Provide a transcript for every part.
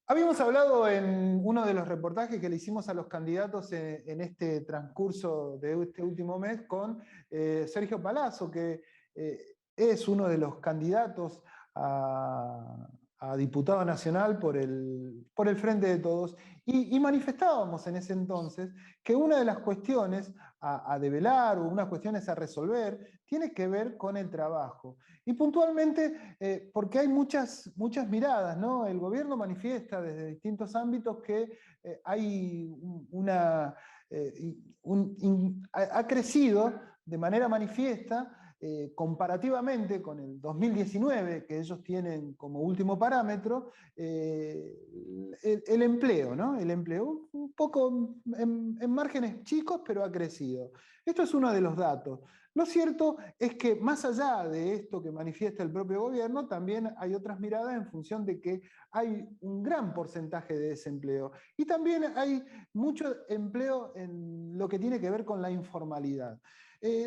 Habíamos hablado en uno de los reportajes que le hicimos a los candidatos en este transcurso de este último mes con Sergio Palazzo, que es uno de los candidatos a diputado nacional por el Frente de Todos, y manifestábamos en ese entonces que una de las cuestiones a develar o unas cuestiones a resolver tiene que ver con el trabajo. Y puntualmente, porque hay muchas miradas, ¿no? El gobierno manifiesta desde distintos ámbitos que hay ha crecido de manera manifiesta comparativamente con el 2019, que ellos tienen como último parámetro, el empleo, ¿no? El empleo, un poco en márgenes chicos, pero ha crecido. Esto es uno de los datos. Lo cierto es que más allá de esto que manifiesta el propio gobierno, también hay otras miradas en función de que hay un gran porcentaje de desempleo. Y también hay mucho empleo en lo que tiene que ver con la informalidad.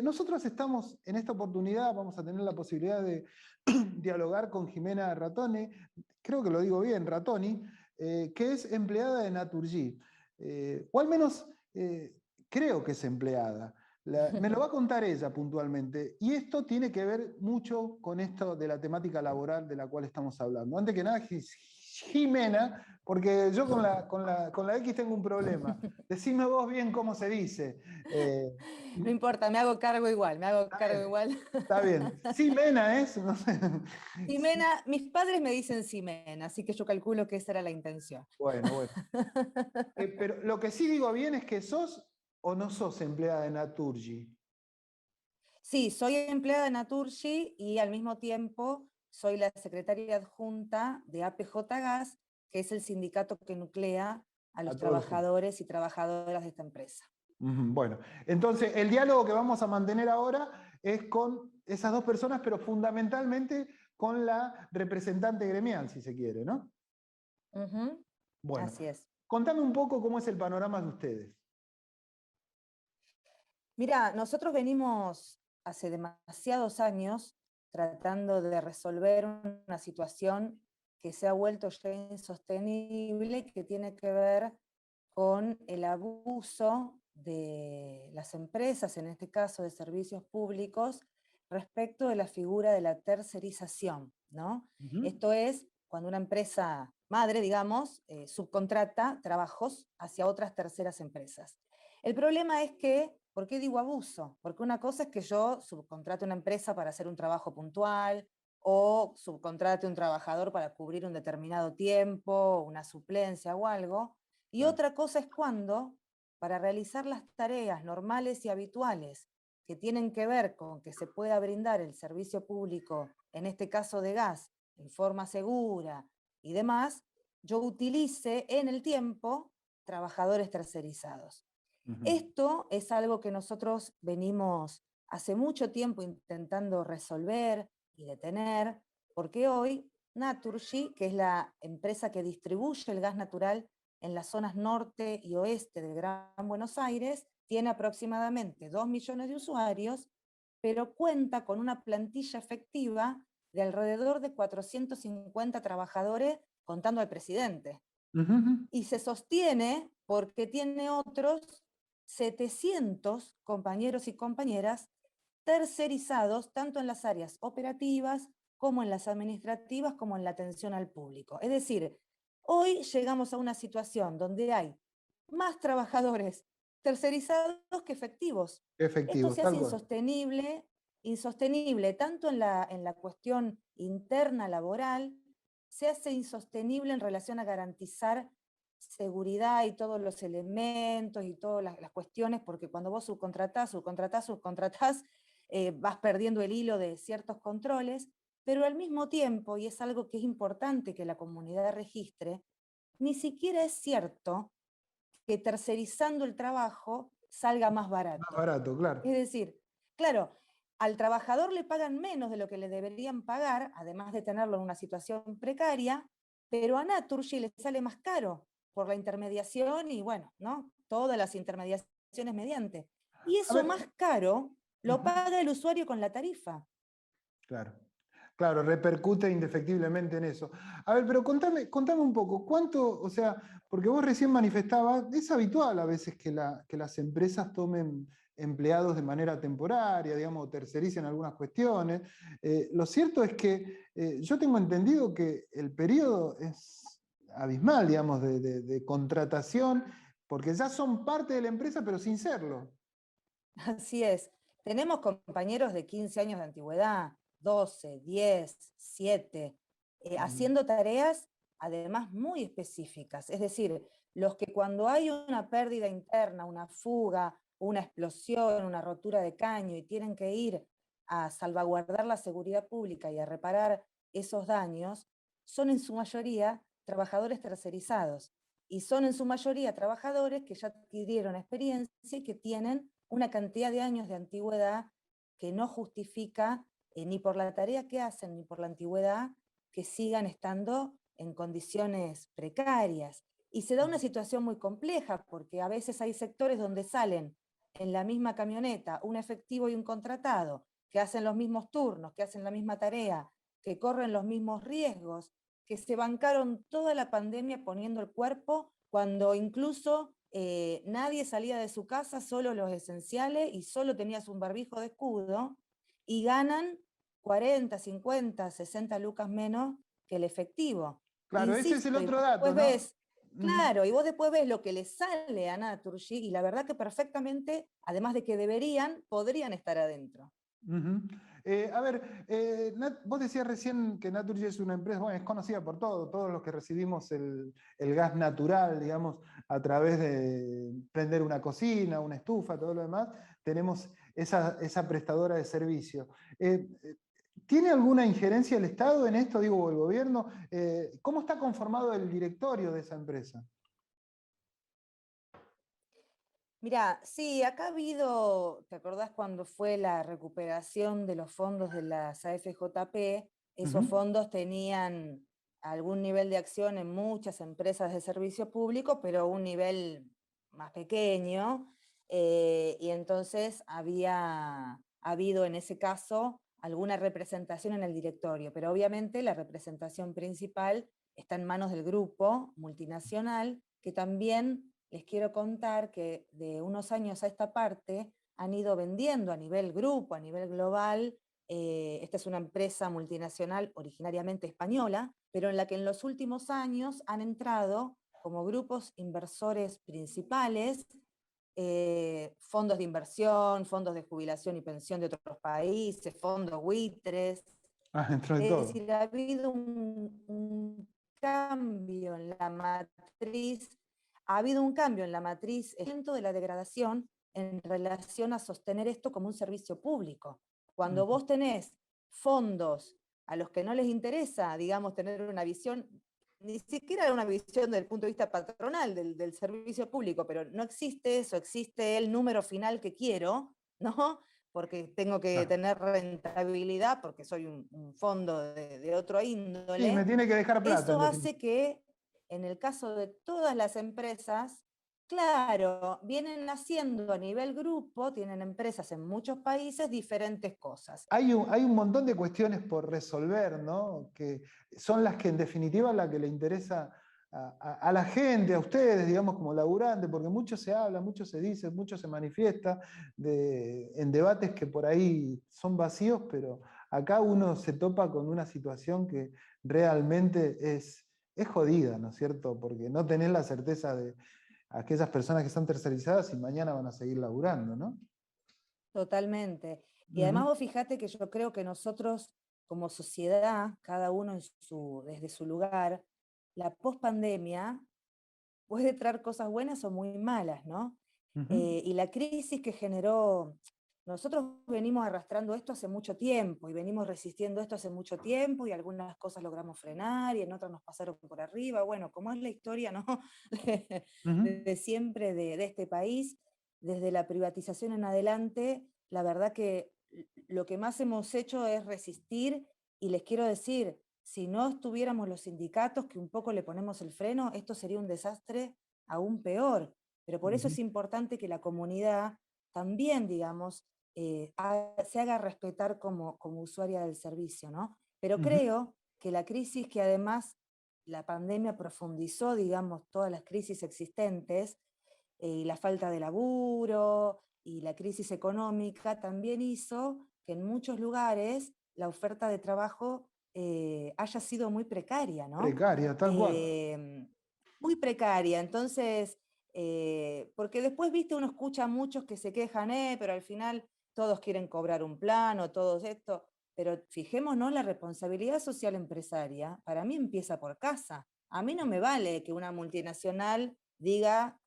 Nosotros estamos en esta oportunidad, vamos a tener la posibilidad de dialogar con Jimena Ratoni, creo que lo digo bien, Ratoni, que es empleada de Naturgy, o al menos creo que es empleada. Me lo va a contar ella puntualmente, y esto tiene que ver mucho con esto de la temática laboral de la cual estamos hablando. Antes que nada, Jimena, porque yo con la X tengo un problema. Decime vos bien cómo se dice. No importa, me hago cargo igual, me hago cargo igual. Está bien. Ximena es, no sé. Ximena, mis padres me dicen Ximena, así que yo calculo que esa era la intención. Bueno. Pero lo que sí digo bien es que sos o no sos empleada de Naturgy. Sí, soy empleada de Naturgy y al mismo tiempo soy la secretaria adjunta de APJ Gas, que es el sindicato que nuclea a los trabajadores y trabajadoras de esta empresa. Bueno, entonces el diálogo que vamos a mantener ahora es con esas dos personas, pero fundamentalmente con la representante gremial, si se quiere, ¿no? Bueno, así es. Contame un poco cómo es el panorama de ustedes. Mira, nosotros venimos hace demasiados años tratando de resolver una situación que se ha vuelto ya insostenible, que tiene que ver con el abuso de las empresas, en este caso de servicios públicos, respecto de la figura de la tercerización, ¿no? Esto es cuando una empresa madre, digamos, subcontrata trabajos hacia otras terceras empresas. El problema es que, ¿por qué digo abuso? Porque una cosa es que yo subcontrate una empresa para hacer un trabajo puntual, o subcontrate un trabajador para cubrir un determinado tiempo, una suplencia o algo, y otra cosa es cuando, para realizar las tareas normales y habituales que tienen que ver con que se pueda brindar el servicio público, en este caso de gas, en forma segura y demás, yo utilice en el tiempo trabajadores tercerizados. Esto es algo que nosotros venimos hace mucho tiempo intentando resolver y detener, porque hoy Naturgy, que es la empresa que distribuye el gas natural en las zonas norte y oeste del Gran Buenos Aires, tiene aproximadamente 2 millones de usuarios, pero cuenta con una plantilla efectiva de alrededor de 450 trabajadores, contando al presidente. Y se sostiene porque tiene otros 700 compañeros y compañeras tercerizados, tanto en las áreas operativas como en las administrativas, como en la atención al público. Es decir, hoy llegamos a una situación donde hay más trabajadores tercerizados que efectivos. Esto se hace insostenible tanto en la cuestión interna laboral, se hace insostenible en relación a garantizar seguridad y todos los elementos y todas las cuestiones, porque cuando vos subcontratás, vas perdiendo el hilo de ciertos controles, pero al mismo tiempo, y es algo que es importante que la comunidad registre, ni siquiera es cierto que tercerizando el trabajo salga más barato. Más barato, claro. Es decir, claro, al trabajador le pagan menos de lo que le deberían pagar, además de tenerlo en una situación precaria, pero a Naturgy le sale más caro por la intermediación y bueno, ¿no? Todas las intermediaciones mediante. Y eso más caro lo paga el usuario con la tarifa. Claro. Claro, repercute indefectiblemente en eso. A ver, pero contame un poco, ¿cuánto, o sea, porque vos recién manifestabas, es habitual a veces que las empresas tomen empleados de manera temporaria, digamos, o tercericen algunas cuestiones. Lo cierto es que yo tengo entendido que el periodo es abismal, digamos, de contratación, porque ya son parte de la empresa, pero sin serlo. Así es. Tenemos compañeros de 15 años de antigüedad, 12, 10, 7, Ujú. haciendo tareas además muy específicas. Es decir, los que cuando hay una pérdida interna, una fuga, una explosión, una rotura de caño y tienen que ir a salvaguardar la seguridad pública y a reparar esos daños, son en su mayoría trabajadores tercerizados. Y son en su mayoría trabajadores que ya adquirieron experiencia y que tienen una cantidad de años de antigüedad que no justifica ni por la tarea que hacen ni por la antigüedad que sigan estando en condiciones precarias. Y se da una situación muy compleja porque a veces hay sectores donde salen en la misma camioneta un efectivo y un contratado, que hacen los mismos turnos, que hacen la misma tarea, que corren los mismos riesgos, que se bancaron toda la pandemia poniendo el cuerpo cuando incluso nadie salía de su casa, solo los esenciales, y solo tenías un barbijo de escudo, y ganan 40, 50, 60 lucas menos que el efectivo. Claro, ese es el Insisto, y otro vos dato, después ¿no? ves, Ujú. claro, y vos después ves lo que les sale a Naturgy, y la verdad que perfectamente, además de que deberían, podrían estar adentro. Ujú. A ver, vos decías recién que Naturgy es una empresa, bueno, es conocida por todos los que recibimos el gas natural, digamos, a través de prender una cocina, una estufa, todo lo demás, tenemos esa prestadora de servicio. ¿Tiene alguna injerencia el Estado en esto, digo, o el gobierno? ¿Cómo está conformado el directorio de esa empresa? Mira, sí, acá ha habido, ¿te acordás cuando fue la recuperación de los fondos de las AFJP? Esos Ujú. fondos tenían algún nivel de acción en muchas empresas de servicio público, pero un nivel más pequeño, y entonces había habido en ese caso alguna representación en el directorio, pero obviamente la representación principal está en manos del grupo multinacional, que también les quiero contar que de unos años a esta parte han ido vendiendo a nivel grupo, a nivel global. Esta es una empresa multinacional originariamente española, pero en la que en los últimos años han entrado como grupos inversores principales, fondos de inversión, fondos de jubilación y pensión de otros países, fondos buitres. Ah, dentro de Es todo. decir, ha habido un cambio en la matriz, ha habido un cambio en la matriz de la degradación en relación a sostener esto como un servicio público. Cuando Ujú. vos tenés fondos a los que no les interesa, digamos, tener una visión, ni siquiera una visión desde el punto de vista patronal del servicio público, pero no existe eso, existe el número final que quiero, ¿no? Porque tengo que Claro. tener rentabilidad, porque soy un fondo de otro Sí, me índole. tiene que dejar plata, en Eso definitiva. hace que, en el caso de todas las empresas, claro, vienen haciendo a nivel grupo, tienen empresas en muchos países diferentes cosas. Hay un montón de cuestiones por resolver, ¿no? Que son las que en definitiva la que le interesa a la gente, a ustedes, digamos, como laburantes, porque mucho se habla, mucho se dice, mucho se manifiesta en debates que por ahí son vacíos, pero acá uno se topa con una situación que realmente es jodida, ¿no es cierto? Porque no tenés la certeza de aquellas personas que están tercerizadas y mañana van a seguir laburando, ¿no? Totalmente. Y Ujú. además vos fijate que yo creo que nosotros como sociedad, cada uno desde su lugar, la pospandemia puede traer cosas buenas o muy malas, ¿no? Ujú. Y la crisis que generó, nosotros venimos arrastrando esto hace mucho tiempo y venimos resistiendo esto hace mucho tiempo y algunas cosas logramos frenar y en otras nos pasaron por arriba. Bueno, como es la historia, ¿no? Ujú. de siempre de este país, desde la privatización en adelante, la verdad que lo que más hemos hecho es resistir y les quiero decir, si no estuviéramos los sindicatos que un poco le ponemos el freno, esto sería un desastre aún peor. Pero por eso Ujú. es importante que la comunidad también, digamos, se haga respetar como usuaria del servicio, ¿no? Pero creo que la crisis, que además la pandemia profundizó, digamos, todas las crisis existentes, y la falta de laburo y la crisis económica, también hizo que en muchos lugares la oferta de trabajo haya sido muy precaria, ¿no? Precaria, tal cual. Muy precaria. Entonces, porque después, viste, uno escucha a muchos que se quejan, pero al final todos quieren cobrar un plan o todo esto. Pero fijémonos, la responsabilidad social empresaria para mí empieza por casa. A mí no me vale que una multinacional diga,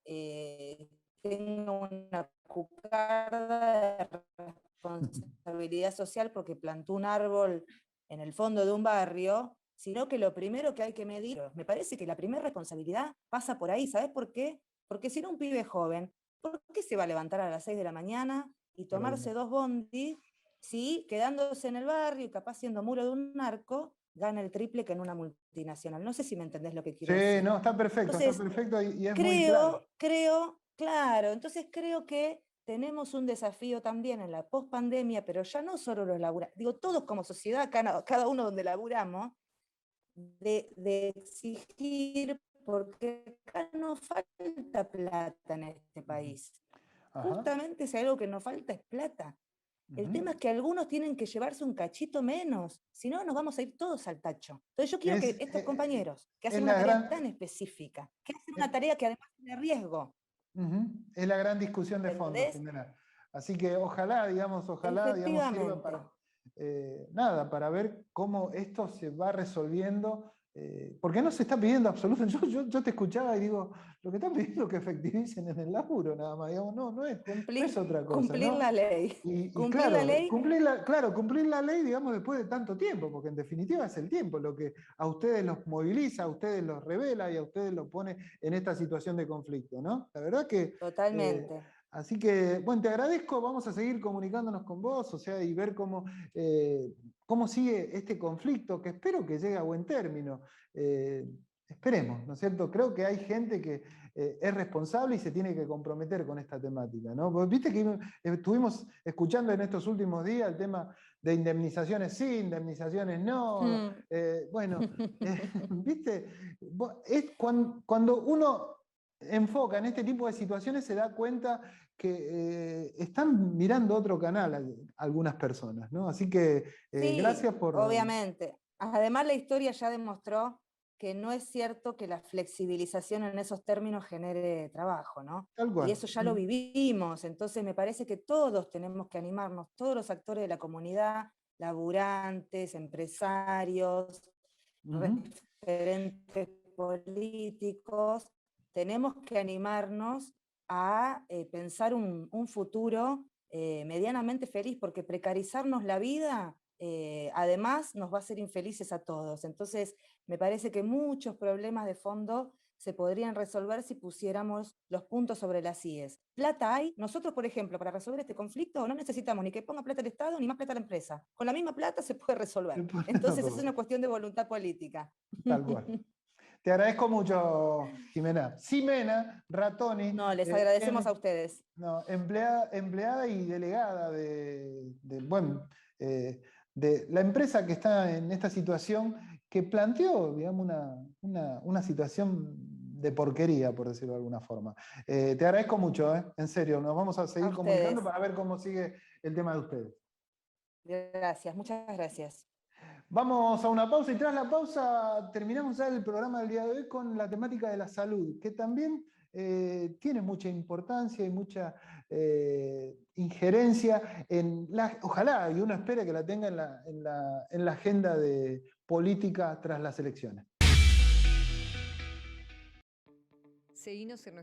tengo una cucarda de responsabilidad social porque plantó un árbol en el fondo de un barrio, sino que lo primero que hay que medir, me parece que la primera responsabilidad pasa por ahí. ¿Sabes por qué? Porque si no, un pibe joven, ¿por qué se va a levantar a las 6 de la mañana y tomarse 2 bondis si quedándose en el barrio y capaz siendo muro de un narco, gana el triple que en una multinacional? No sé si me entendés lo que quiero decir. Sí, no, está perfecto y es muy claro. Claro, entonces creo que tenemos un desafío también en la pospandemia, pero ya no solo los laburantes, digo, todos como sociedad, cada uno donde laburamos, de exigir, porque acá no falta plata en este país. Justamente si algo que nos falta es plata. El tema es que algunos tienen que llevarse un cachito menos, si no nos vamos a ir todos al tacho. Entonces yo quiero que estos compañeros que hacen una tarea tan específica, que hacen una tarea que además tiene riesgo. Es la gran discusión de fondo, Jimena. Así que ojalá, digamos, sirva para, nada, para ver cómo esto se va resolviendo, porque no se está pidiendo absolutamente. Yo te escuchaba y digo, lo que están pidiendo es que efectivicen en el laburo, nada más, digamos, no es otra cosa. Cumplir la ley. Cumplir la ley. Cumplir la ley, digamos, después de tanto tiempo, porque en definitiva es el tiempo lo que a ustedes los moviliza, a ustedes los revela y a ustedes los pone en esta situación de conflicto, ¿no? La verdad que... Totalmente. Así que, bueno, te agradezco, vamos a seguir comunicándonos con vos, o sea, y ver cómo sigue este conflicto, que espero que llegue a buen término. Esperemos, ¿no es cierto? Creo que hay gente que es responsable y se tiene que comprometer con esta temática, ¿no? Porque viste que estuvimos escuchando en estos últimos días el tema de indemnizaciones sí, indemnizaciones no. Bueno, viste, es cuando uno enfoca en este tipo de situaciones se da cuenta que están mirando otro canal algunas personas, ¿no? Así que sí, gracias por... Obviamente. Además, la historia ya demostró que no es cierto que la flexibilización en esos términos genere trabajo, ¿no? Tal cual. Y eso ya lo vivimos, entonces me parece que todos tenemos que animarnos, todos los actores de la comunidad, laburantes, empresarios, referentes políticos, tenemos que animarnos a pensar un futuro medianamente feliz, porque precarizarnos la vida además nos va a hacer infelices a todos. Entonces, me parece que muchos problemas de fondo se podrían resolver si pusiéramos los puntos sobre las IES. Plata hay. Nosotros, por ejemplo, para resolver este conflicto no necesitamos ni que ponga plata el Estado ni más plata la empresa. Con la misma plata se puede resolver. Entonces, es una cuestión de voluntad política. Tal cual. Te agradezco mucho, Jimena. Ximena Rattoni. No, les agradecemos a ustedes. No, empleada y delegada de la empresa que está en esta situación, que planteó, digamos, una situación de porquería, por decirlo de alguna forma. Te agradezco mucho, en serio. Nos vamos a seguir comunicando para ver cómo sigue el tema de ustedes. Gracias, muchas gracias. Vamos a una pausa y tras la pausa terminamos ya el programa del día de hoy con la temática de la salud, que también tiene mucha importancia y mucha injerencia ojalá, y uno espera que la tenga en la agenda de política tras las elecciones. Seguinos en